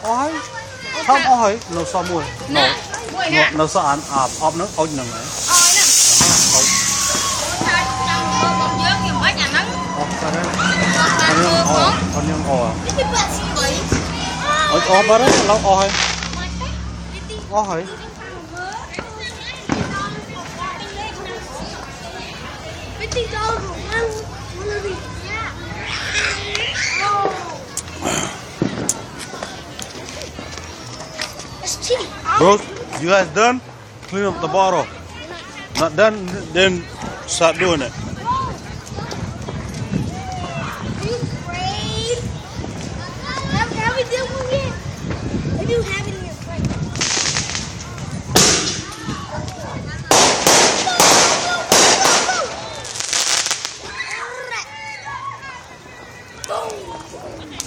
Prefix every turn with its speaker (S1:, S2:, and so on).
S1: ôi không ôi nó sao mùi nó sao ăn ốp nước ôi nừng này con nhưng ôi ốp đó lâu ôi ôi Bro, you guys done? Clean up the bottle. Not done, then start doing it.
S2: Are you afraid? Have we done one yet? Maybe you have it in your plate. Boom!